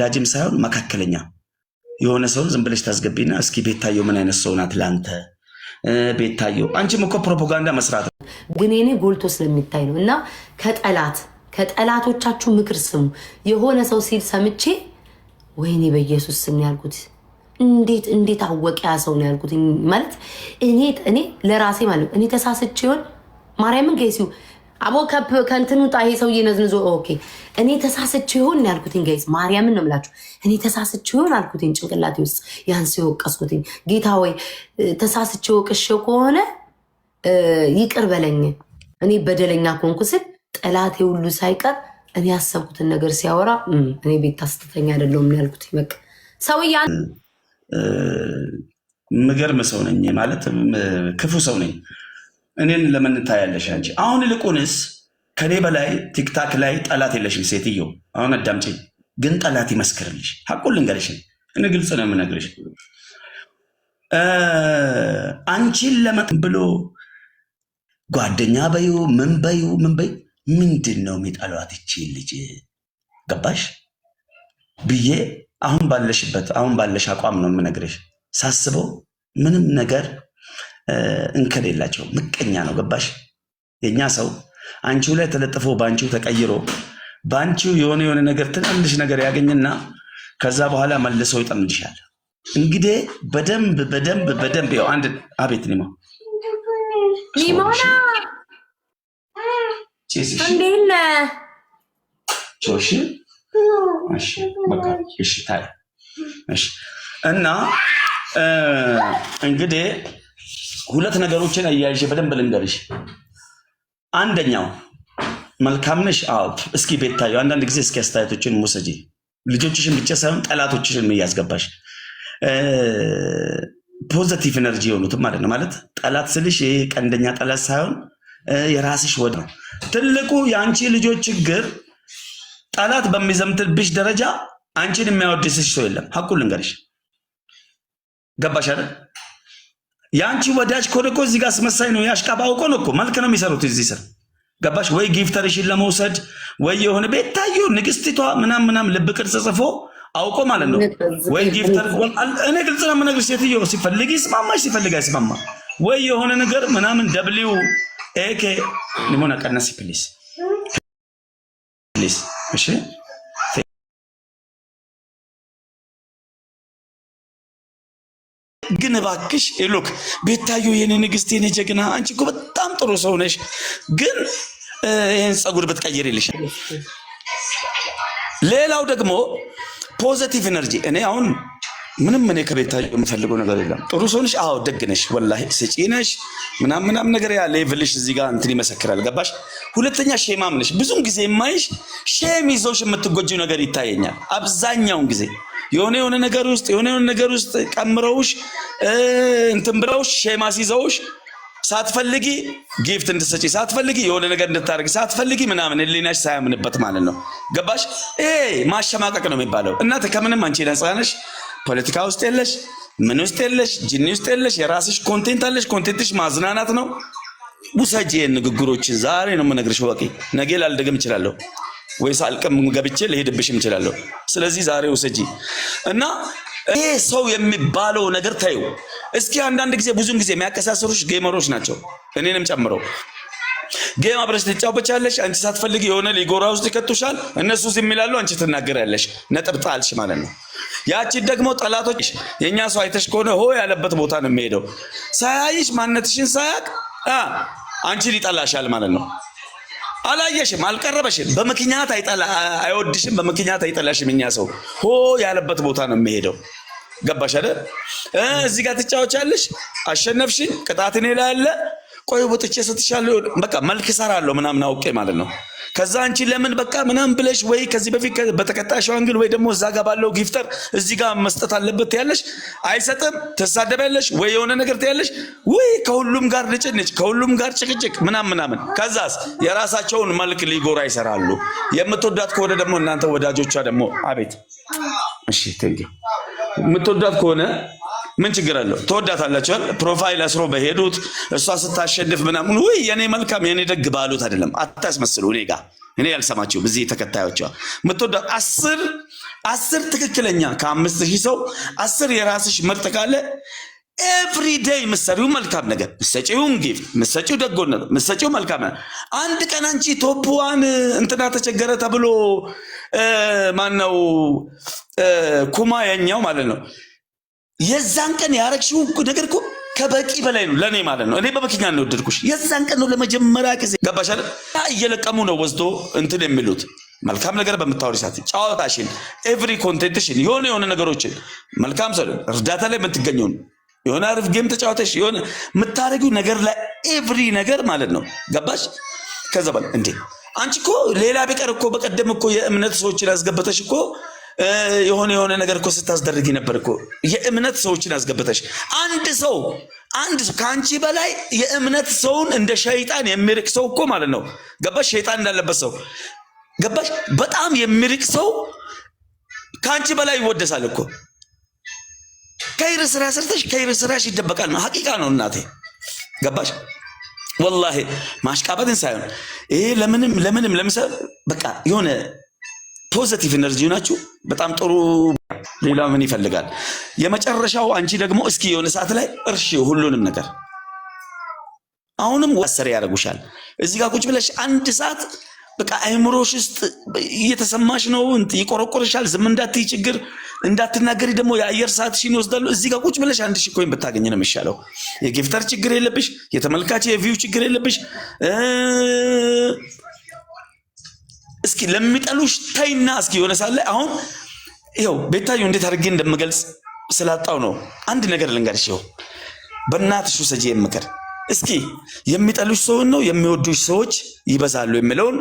ዳጅም ሳይሆን መካከለኛ የሆነ ሰው ዝም ብለሽ ታስገቢና እስኪ ቤታየው ምን አይነት ሰው ናት ላንተ ቤታየው አንቺም እኮ ፕሮፓጋንዳ መስራት ግን እኔ ጎልቶ ስለሚታይ ነው እና ከጠላቶቻችሁ ምክር ስሙ የሆነ ሰው ሲል ሰምቼ ወይኔ በኢየሱስ ስም ያልኩት እንዴት አወቀ ያ ሰው ነው ያልኩት ማለት እኔ ለራሴ ማለት እኔ ተሳስቼ ይሆን ማርያምን ገይሲው አቦ ከንትኑ ጣይ ሰው ይነዝንዞ ኦኬ እኔ ተሳስቼ ይሆን ያልኩት ጋይስ ማርያምን ነው የምላችሁ እኔ ተሳስቼ ይሆን አልኩት ጭንቅላቴ ውስጥ ያን ሰው ቀስኩት ጌታ ወይ ተሳስቼ ወቅሼው ከሆነ ይቅር በለኝ እኔ በደለኛ ኮንኩ ስል ጠላቴ ሁሉ ሳይቀር እኔ ያሰብኩትን ነገር ሲያወራ እኔ ቤት ታስተተኛ አይደለም ያልኩት ይበቃ ሰውያ ምገርም ሰው ነኝ ማለት ክፉ ሰው ነኝ እኔን ለምን ታያለሽ አንቺ አሁን ልቁንስ ከኔ በላይ ቲክታክ ላይ ጠላት የለሽም ሴትዮ አሁን አዳምጪኝ ግን ጠላት ይመስክርልሽ ሐቁን ልንገርሽ እኔ ግልጽ ነው የምነግርሽ አንቺን ለምን ብሎ ጓደኛ በዩ ምን በይ ምንድነው የሚጠሏት እቺ ልጅ ገባሽ ብዬ አሁን ባለሽ አቋም ነው የምነግርሽ ሳስበው ምንም ነገር እንከሌላቸው ምቀኛ ነው ገባሽ የኛ ሰው አንቺው ላይ ተለጥፎ ባንቺው ተቀይሮ ባንቺው የሆነ ነገር ትንሽ ነገር ያገኝና ከዛ በኋላ መልሰው ይጠምድሻል እንግዲህ በደንብ ያው አንድ አቤት ሊሞና እንዴነ ቾሽ እሺ በቃ እሺ ታይ እሺ እና እንግዲህ ሁለት ነገሮችን አያይዤ በደንብ ልንገርሽ አንደኛው መልካም ነሽ አው እስኪ ቤታዩ አንዳንድ ጊዜ እስኪ አስተያየቶችን ሙሰጂ ልጆችሽን ብቻ ሳይሆን ጠላቶችሽን ያስገባሽ ፖዚቲቭ ኤነርጂ የሆኑት ማለት ነው ማለት ጠላት ስልሽ ቀንደኛ ጠላት ሳይሆን የራስሽ ወድ ነው ትልቁ ያንቺ ልጆች ችግር ጠላት በሚዘምትልብሽ ደረጃ አንቺን የሚያወድስሽ ሰው የለም ሐቁን ልንገርሽ ገባሽ አይደል ያንቺ ወዳጅ ኮደኮ እዚህ ጋር አስመሳይ ነው ያሽቃባው እኮ መልክ ነው የሚሰሩት እዚህ ስር ገባሽ ወይ ጊፍተርሽን ለመውሰድ ወይ የሆነ ቤታዩ ንግስቲቷ ምናም ልብ ቅርጽ ጽፎ አውቆ ማለት ነው ወይ ጊፍተር እኔ ግልጽ ነው የምነግርሽ ሴትዮ ሲፈልግ ይስማማሽ ሲፈልግ አይስማማ ወይ የሆነ ነገር ምናምን ደብሊው ኤኬ ሊሞና ቀነስ ፕሊዝ እሺ ግን ባክሽ ሉክ ቤታዩ የኔ ንግስት የኔ ጀግና አንቺ እኮ በጣም ጥሩ ሰው ነሽ ግን ይሄን ጸጉር በትቀይርልሽ ሌላው ደግሞ ፖዚቲቭ ኤነርጂ እኔ አሁን ምንም ከቤታዩ የምፈልገው ነገር የለም ጥሩ ሰው ነሽ አዎ ደግ ነሽ ወላሂ ስጪ ነሽ ምናም ነገር ያ ሌቭልሽ እዚህ ጋር እንትን ይመሰክራል ገባሽ ሁለተኛ ሼማም ነሽ ብዙም ጊዜ የማይሽ ሼም ይዞሽ የምትጎጂው ነገር ይታየኛል አብዛኛውን ጊዜ የሆነ ነገር ውስጥ ቀምረውሽ እንትን ብለውሽ ሼማ ሲዘውሽ ሳትፈልጊ ጊፍት እንድትሰጪ ሳትፈልጊ የሆነ ነገር እንድታርጊ ሳትፈልጊ ምናምን ሊናሽ ሳያምንበት ማለት ነው ገባሽ ማሸማቀቅ ነው የሚባለው እናት ከምንም አንቺ ነፃ ነሽ ፖለቲካ ውስጥ የለሽ ምን ውስጥ የለሽ ጂኒ ውስጥ የለሽ የራስሽ ኮንቴንት አለሽ ኮንቴንትሽ ማዝናናት ነው ውሰጂ ንግግሮችን ዛሬ ነው የምነግርሽ ወቂ ነገ ላልደግም እችላለሁ ወይስ አልቀም ገብቼ ለሄድብሽም እችላለሁ ስለዚህ ዛሬ ውሰጂ እና ይሄ ሰው የሚባለው ነገር ታዩ እስኪ አንዳንድ ጊዜ ብዙን ጊዜ የሚያከሳሰሩሽ ጌመሮች ናቸው እኔንም ጨምሮ ጌም አብረሽ ትጫወቻለሽ አንቺ ሳትፈልጊ የሆነ ሊጎራ ውስጥ ይከቱሻል እነሱ ዝም ይላሉ አንቺ ትናገራለሽ ነጥብ ጣልሽ ማለት ነው ያቺ ደግሞ ጠላቶች የኛ ሰው አይተሽ ከሆነ ሆ ያለበት ቦታ ነው የሚሄደው ሳያይሽ ማንነትሽን ሳያቅ አንቺ ሊጠላሻል ማለት ነው አላየሽም አልቀረበሽም በመክኛት አይወድሽም በመክኛት አይጠላሽም እኛ ሰው ሆ ያለበት ቦታ ነው የሚሄደው ገባሽ አይደል እዚህ ጋር ትጫወቻለሽ አሸነፍሽ ቅጣት እኔ ላይ አለ ቆይ ወጥቼ ሰጥሻለሁ በቃ መልክ ሰራለሁ ምናምን አውቄ ማለት ነው ከዛ አንቺ ለምን በቃ ምናምን ብለሽ ወይ ከዚህ በፊት በተከታሽው አንግል ወይ ደግሞ እዛ ጋር ባለው ጊፍተር እዚህ ጋር መስጠት አለበት ያለሽ አይሰጥም ተሳደበለሽ ወይ የሆነ ነገር ትያለሽ ወይ ከሁሉም ጋር ልጭንጭ ከሁሉም ጋር ጭቅጭቅ ምናምን ከዛስ የራሳቸውን መልክ ሊጎራ ይሰራሉ የምትወዳት ከሆነ ደግሞ እናንተ ወዳጆቿ ደግሞ አቤት እሺ ቴንክ ዩ የምትወዳት ከሆነ ምን ችግር አለው ተወዳታላችሁ ፕሮፋይል አስሮ በሄዱት እሷ ስታሸንፍ ምናምን ወይ የኔ መልካም የኔ ደግ ባሉት አይደለም አታስመስሉ እኔ ያልሰማችሁ በዚህ ተከታዮቿ ምትወዳት 10 10 ትክክለኛ ከ5000 ሰው 10 የራስሽ ምርጥ ካለ ኤቭሪ ዴይ ምሰሪው መልካም ነገር ምሰጪውም ጊፍት ምሰጪው ደጎነት ምሰጪው መልካም ነገር አንድ ቀን አንቺ ቶፕ ዋን እንትና ተቸገረ ተብሎ ማነው ኩማ የኛው ማለት ነው የዛን ቀን ያረግሽው ነገር እኮ ከበቂ በላይ ነው ለኔ ማለት ነው። እኔ በመኪና ነው ወደድኩሽ የዛን ቀን ነው ለመጀመሪያ ጊዜ ገባሽ አይደል? እየለቀሙ ነው ወስዶ እንትን የሚሉት መልካም ነገር በመታወሪ ሰዓት ጫዋታሽን ኤቭሪ ኮንቴንትሽን የሆነ ነገሮችን መልካም ሰው እርዳታ ላይ የምትገኘው የሆነ አሪፍ ጌም ተጫውተሽ የሆነ የምታረጊው ነገር ላይ ኤቭሪ ነገር ማለት ነው ገባሽ? ከዛ በል እንዴ አንቺ እኮ ሌላ ቢቀር እኮ በቀደም እኮ የእምነት ሰዎችን ያስገበተሽ እኮ የሆነ ነገር እኮ ስታስደርጊ ነበር እኮ የእምነት ሰዎችን ያስገበተሽ አንድ ሰው ካንቺ በላይ የእምነት ሰውን እንደ ሸይጣን የሚርቅ ሰው እኮ ማለት ነው ገባሽ? ሸይጣን እንዳለበት ሰው ገባሽ? በጣም የሚርቅ ሰው ካንቺ በላይ ይወደሳል እኮ ከይር ስራ ሰርተሽ ከይር ስራሽ ይደበቃል ነው ሐቂቃ ነው እናቴ ገባሽ? ወላሂ ማሽቃበትን ሳይሆን ይሄ ለምንም ለምሳሌ በቃ የሆነ ፖዚቲቭ ኤነርጂ ናችሁ በጣም ጥሩ ሌላ ምን ይፈልጋል የመጨረሻው አንቺ ደግሞ እስኪ የሆነ ሰዓት ላይ እርሺ ሁሉንም ነገር አሁንም ወሰረ ያደርጉሻል እዚህ ጋር ቁጭ ብለሽ አንድ ሰዓት በቃ አይምሮሽ ውስጥ እየተሰማሽ ነው ይቆረቆርሻል ዝም እንዳትይ ችግር እንዳትናገሪ ደግሞ የአየር ሰዓትሽን ይወስዳሉ እዚህ ጋር ቁጭ ብለሽ 1000 ኮይን ብታገኝ ነው የሚሻለው የጊፍተር ችግር የለብሽ የተመልካች የቪው ችግር የለብሽ እስኪ ለሚጠሉሽ ታይና እስኪ የሆነ ሳለ አሁን ይሄው ቤታዩ እንዴት አድርጌ እንደምገልጽ ስላጣው ነው አንድ ነገር ልንገርሽ ይሄው በእናትሽ ሰጂ የምከር እስኪ የሚጠሉሽ ሰው ነው የሚወዱሽ ሰዎች ይበዛሉ የሚለውን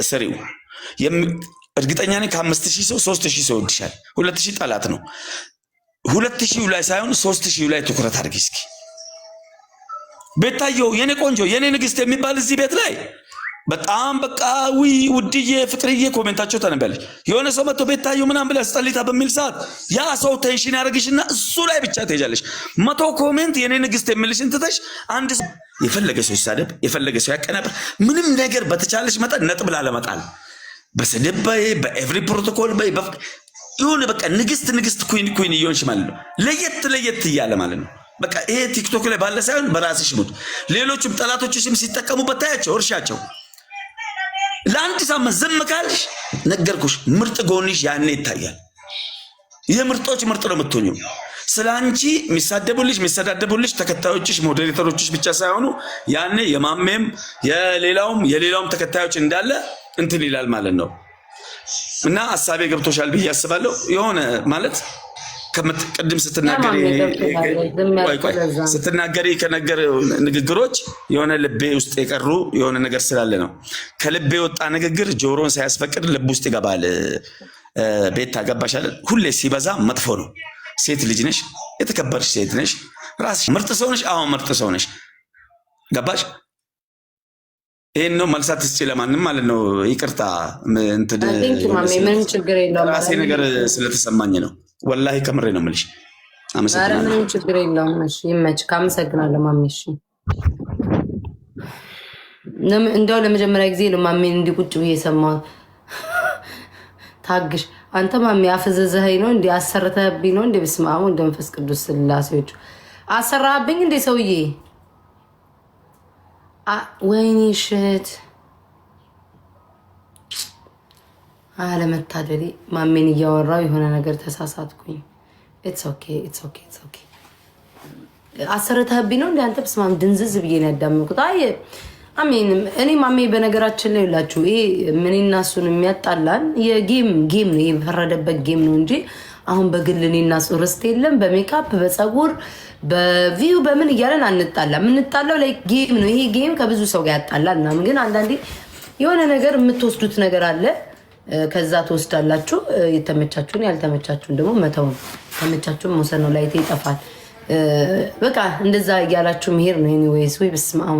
ስሪው እርግጠኛ ነኝ ከ5000 ሰው 3000 ሰው ይወድሻል 2000 ጠላት ነው 2000 ላይ ሳይሆን 3000 ላይ ትኩረት አድርጊ እስኪ ቤታዩ የኔ ቆንጆ የኔ ንግስት የሚባል እዚህ ቤት ላይ በጣም በቃ ውድዬ ፍቅርዬ ኮሜንታቸው ታነባለች የሆነ ሰው መጥቶ ቤታዩ ምናምን ብለ አስጠሊታ በሚል ሰዓት ያ ሰው ቴንሽን ያደርግሽና እሱ ላይ ብቻ ትሄጃለሽ 100 ኮሜንት የኔ ንግስት የሚልሽ እንትተሽ አንድ የፈለገ ሰው ይሳደብ የፈለገ ሰው ያቀናብር ምንም ነገር በተቻለሽ መጠን ነጥብ ላለመጣል በስድብ በኤቭሪ ፕሮቶኮል የሆነ በቃ ንግስት ኩዊን ይሆንሽ ማለት ነው ለየት እያለ ማለት ነው በቃ ይሄ ቲክቶክ ላይ ባለ ሳይሆን በራስሽ ሙድ ሌሎችም ጠላቶችሽም ሲጠቀሙበት ታያቸው እርሻቸው ለአንድ ሳምንት ዝም ካልሽ ነገርኩሽ ምርጥ ጎንሽ ያኔ ይታያል የምርጦች ምርጥ ነው የምትሆኚው ስላንቺ የሚሳደቡልሽ ተከታዮችሽ ሞዴሬተሮችሽ ብቻ ሳይሆኑ ያኔ የማሜም የሌላውም ተከታዮች እንዳለ እንትን ይላል ማለት ነው እና ሐሳቤ ገብቶሻል ብዬ አስባለሁ የሆነ ማለት ቅድም ስትናገሪ ከነገር ንግግሮች የሆነ ልቤ ውስጥ የቀሩ የሆነ ነገር ስላለ ነው ከልቤ ወጣ ንግግር ጆሮን ሳያስፈቅድ ልብ ውስጥ ይገባል ቤት ታገባሻል ሁሌ ሲበዛ መጥፎ ነው ሴት ልጅ ነሽ የተከበርሽ ሴት ነሽ ራስሽ ምርጥ ሰው ነሽ አሁን ምርጥ ሰው ነሽ ገባሽ ይሄን ነው መልሳት እስቲ ለማንም ማለት ነው ይቅርታ እንትን ምንም ችግር የለውም ራሴ ነገር ስለተሰማኝ ነው ወላሂ ከምሬ ነው የምልሽ አመሰግናለሁ ምንም ችግር የለውም እሺ ይመች ካመሰግናለሁ ማሜ እሺ እንደው ለመጀመሪያ ጊዜ ነው ማሜን እንዲህ ቁጭ ብዬ ሰማሁ ታግሽ አንተ ማሜ አፈዘዘኸኝ ነው እንዴ አሰርተህብኝ ነው እንዴ በስመ አብ ወወልድ ወመንፈስ ቅዱስ ስላሴዎች አሰራህብኝ እንዴ ሰውዬ ወይኔ ሽት አለመታደሪ ማሜን እያወራው የሆነ ነገር ተሳሳትኩኝ ኢትስ ኦኬ አሰርተህብኝ ነው እንዴ አንተ በስመ አብ ድንዝዝ ብዬ ነው ያዳመጥኩት አይ አሜን እኔ ማሜ በነገራችን ላይ ይላችሁ ይሄ ምንና እሱን የሚያጣላን የጌም ነው የፈረደበት ጌም ነው እንጂ አሁን በግል እኔና እሱ ርስት የለም በሜካፕ በፀጉር በቪው በምን እያለን አንጣላም የምንጣላው ላይ ጌም ነው ይሄ ጌም ከብዙ ሰው ጋር ያጣላል ምናምን ግን አንዳንዴ የሆነ ነገር የምትወስዱት ነገር አለ ከዛ ትወስዳላችሁ የተመቻችሁን ያልተመቻችሁን ደግሞ መተው ተመቻችሁን መውሰድ ነው ላይቴ ይጠፋል በቃ እንደዛ እያላችሁ መሄድ ነው ኤኒዌይስ ወይ በስመ አብ